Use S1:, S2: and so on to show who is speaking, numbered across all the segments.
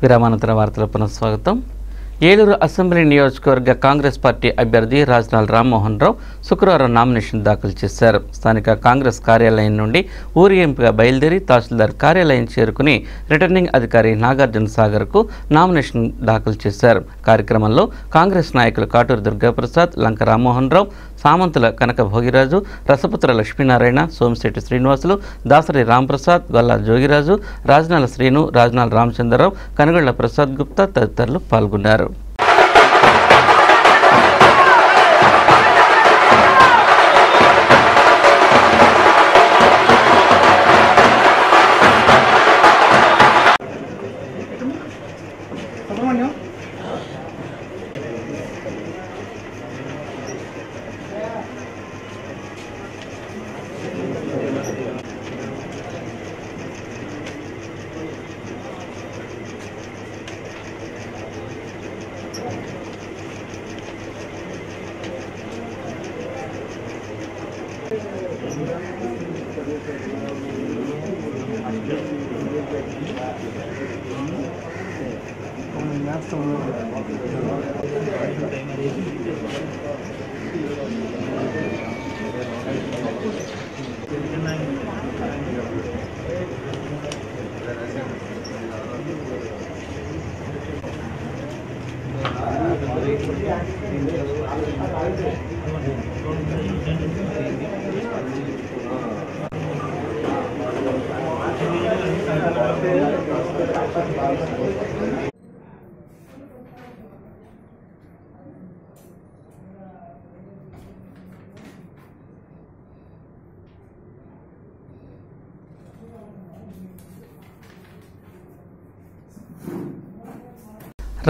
S1: విరామానంతర వార్తల పునఃస్వాగతం. ఏలూరు అసెంబ్లీ నియోజకవర్గ కాంగ్రెస్ పార్టీ అభ్యర్థి రాజనాల్ రామ్మోహన్ రావు శుక్రవారం నామినేషన్ దాఖలు చేశారు. స్థానిక కాంగ్రెస్ కార్యాలయం నుండి ఊరేగింపుగా బయలుదేరి తహసీల్దార్ కార్యాలయం చేరుకుని రిటర్నింగ్ అధికారి నాగార్జున సాగర్కు నామినేషన్ దాఖలు చేశారు. కార్యక్రమంలో కాంగ్రెస్ నాయకులు కాటూరు దుర్గాప్రసాద్, లంక రామ్మోహన్ రావు, సామంతుల కనక భోగిరాజు, రసపుత్ర లక్ష్మీనారాయణ, సోమిశెట్టి శ్రీనివాసులు, దాసరి రాంప్రసాద్, గొల్లా జోగిరాజు, రాజనాల శ్రీను, రాజనాల రామచంద్రరావు, కనగళ్ల ప్రసాద్ గుప్తా తదితరులు పాల్గొన్నారు.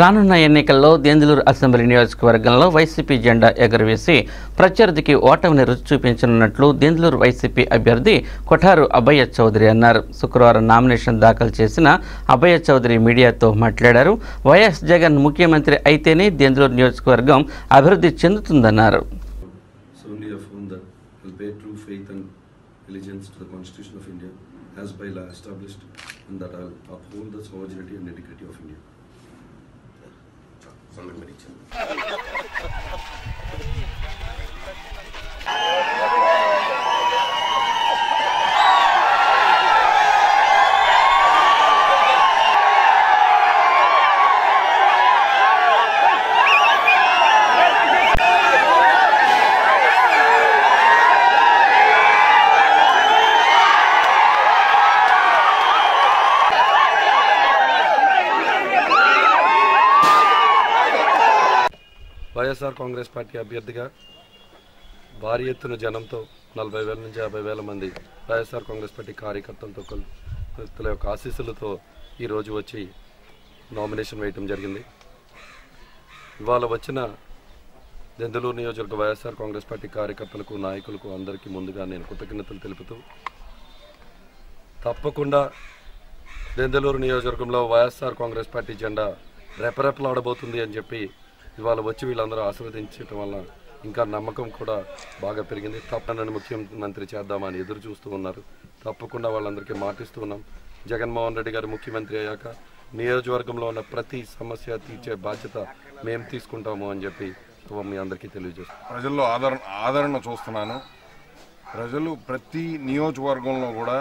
S1: రానున్న ఎన్నికల్లో దెందులూరు అసెంబ్లీ నియోజకవర్గంలో వైసీపీ జెండా ఎగురవేసి ప్రత్యర్థికి ఓటమిని రుచి చూపించనున్నట్లు దెందులూరు వైసీపీ అభ్యర్థి కొఠారు అభయ చౌదరి అన్నారు. శుక్రవారం నామినేషన్ దాఖలు చేసిన అభయ చౌదరి మీడియాతో మాట్లాడారు. వైఎస్ జగన్ ముఖ్యమంత్రి అయితేనే దెందులూరు నియోజకవర్గం అభివృద్ధి చెందుతుందన్నారు.
S2: వైఎస్ఆర్ కాంగ్రెస్ పార్టీ అభ్యర్థిగా భారీ ఎత్తున జనంతో 40,000 నుంచి 50,000 మంది వైఎస్ఆర్ కాంగ్రెస్ పార్టీ కార్యకర్తల యొక్క ఆశీస్సులతో ఈరోజు వచ్చి నామినేషన్ వేయటం జరిగింది. ఇవాళ వచ్చిన దెందులూరు నియోజకవర్గ వైఎస్ఆర్ కాంగ్రెస్ పార్టీ కార్యకర్తలకు, నాయకులకు అందరికీ ముందుగా నేను కృతజ్ఞతలు తెలుపుతూ, తప్పకుండా దెందులూరు నియోజకవర్గంలో వైఎస్ఆర్ కాంగ్రెస్ పార్టీ జెండా రెపరెపలాడబోతుంది అని చెప్పి ఇవాళ వచ్చి వీళ్ళందరూ ఆశీర్వదించడం వల్ల ఇంకా నమ్మకం కూడా బాగా పెరిగింది. తప్పనని ముఖ్యమంత్రి చేద్దామని ఎదురు చూస్తూ ఉన్నారు. తప్పకుండా వాళ్ళందరికీ మాటిస్తూ ఉన్నాం. జగన్మోహన్ రెడ్డి గారు ముఖ్యమంత్రి అయ్యాక నియోజకవర్గంలో ఉన్న ప్రతి సమస్య తీర్చే బాధ్యత మేము తీసుకుంటాము అని చెప్పి మీ అందరికీ తెలియజేస్తాం.
S3: ప్రజల్లో ఆదరణ చూస్తున్నాను. ప్రజలు ప్రతి నియోజకవర్గంలో కూడా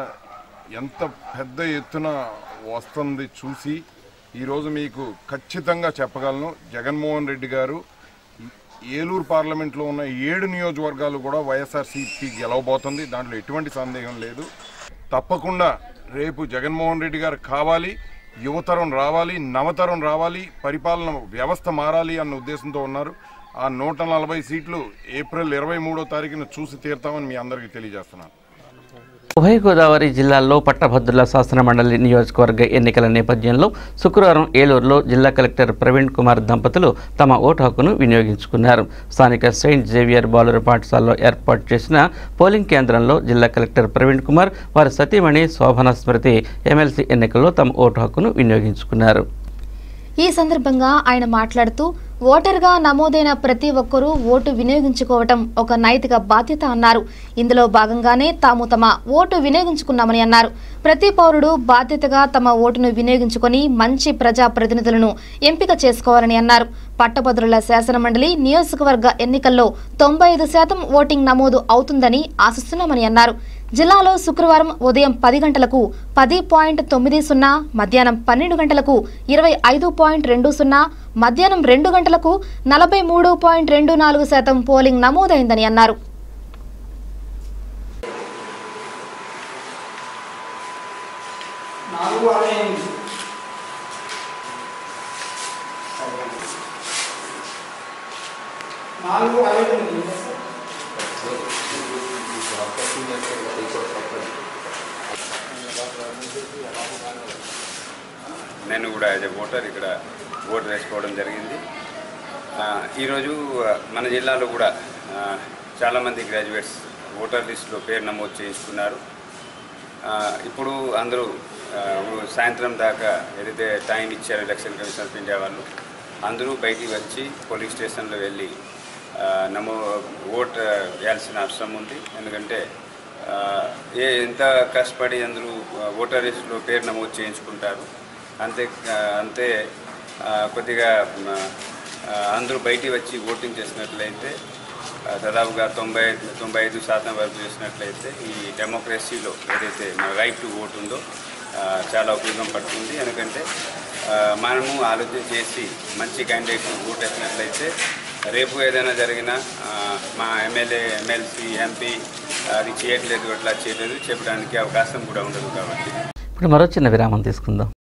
S3: ఎంత పెద్ద ఎత్తున వస్తుంది చూసి ఈరోజు మీకు ఖచ్చితంగా చెప్పగలను, జగన్మోహన్ రెడ్డి గారు ఏలూరు పార్లమెంట్లో ఉన్న 7 నియోజకవర్గాలు కూడా వైఎస్ఆర్సీపీ గెలవబోతుంది. దాంట్లో ఎటువంటి సందేహం లేదు. తప్పకుండా రేపు జగన్మోహన్ రెడ్డి గారు కావాలి, యువతరం రావాలి, నవతరం రావాలి, పరిపాలన వ్యవస్థ మారాలి అన్న ఉద్దేశంతో ఉన్నారు. ఆ 140 సీట్లు ఏప్రిల్ 23వ తారీఖున చూసి తీరుతామని మీ అందరికీ తెలియజేస్తున్నాను.
S1: ఉభయ గోదావరి జిల్లాల్లో పట్టభద్రుల శాసనమండలి నియోజకవర్గ ఎన్నికల నేపథ్యంలో శుక్రవారం ఏలూరులో జిల్లా కలెక్టర్ ప్రవీణ్ కుమార్ దంపతులు తమ ఓటు హక్కును వినియోగించుకున్నారు. స్థానిక సెయింట్ జేవియర్ బాలుర పాఠశాలలో ఏర్పాటు చేసిన పోలింగ్ కేంద్రంలో జిల్లా కలెక్టర్ ప్రవీణ్ కుమార్ వారి సతీమణి శోభన స్మృతి ఎమ్మెల్సీ ఎన్నికల్లో తమ ఓటు హక్కును వినియోగించుకున్నారు.
S4: ఈ సందర్భంగా ఆయన మాట్లాడుతూ ఓటర్గా నమోదైన ప్రతి ఒక్కరూ ఓటు వినియోగించుకోవటం ఒక నైతిక బాధ్యత అన్నారు. ఇందులో భాగంగానే తాము తమ ఓటు వినియోగించుకున్నామని అన్నారు. ప్రతి పౌరుడు బాధ్యతగా తమ ఓటును వినియోగించుకొని మంచి ప్రజా ప్రతినిధులను ఎంపిక చేసుకోవాలని అన్నారు. పట్టభద్రుల శాసనమండలి నియోజకవర్గ ఎన్నికల్లో 95% ఓటింగ్ నమోదు అవుతుందని ఆశిస్తున్నామని అన్నారు. జిల్లాలో శుక్రవారం ఉదయం 10 గంటలకు 10.90, మధ్యాహ్నం 12 గంటలకు 25.20, మధ్యాహ్నం 2 గంటలకు 43.24% పోలింగ్ నమోదైందని అన్నారు.
S5: నేను కూడా యాజ్ ఎ ఓటర్ ఇక్కడ ఓటు వేసుకోవడం జరిగింది. ఈరోజు మన జిల్లాలో కూడా చాలామంది గ్రాడ్యుయేట్స్ ఓటర్ లిస్టులో పేరు నమోదు చేయించుకున్నారు. ఇప్పుడు అందరూ సాయంత్రం దాకా ఏదైతే టైం ఇచ్చారో ఎలక్షన్ కమిషన్ ఆఫ్ ఇండియా వాళ్ళు, అందరూ బయటికి వచ్చి పోలింగ్ స్టేషన్లో వెళ్ళి ఓటు వేయాల్సిన అవసరం ఉంది. ఎందుకంటే ఎంత కష్టపడి అందరూ ఓటర్ లిస్టులో పేరు నమోదు చేయించుకుంటారు. అంతే కొద్దిగా అందరూ బయటికి వచ్చి ఓటింగ్ చేసినట్లయితే దాదాపుగా 95% వరకు చేసినట్లయితే ఈ డెమోక్రసీలో ఏదైతే మన రైట్ టు ఓటు ఉందో చాలా ఉపయోగం పడుతుంది. ఎందుకంటే మనము ఆలోచన చేసి మంచి క్యాండిడేట్ని ఓటు వేసినట్లయితే రేపు ఏదైనా జరిగినా మా ఎమ్మెల్యే, ఎమ్మెల్సీ, ఎంపీ అది చేయట్లేదు, అట్లా చేయలేదు చెప్పడానికి అవకాశం కూడా ఉండదు. కాబట్టి
S1: ఇప్పుడు మరో చిన్న విరామం తీసుకుందాం.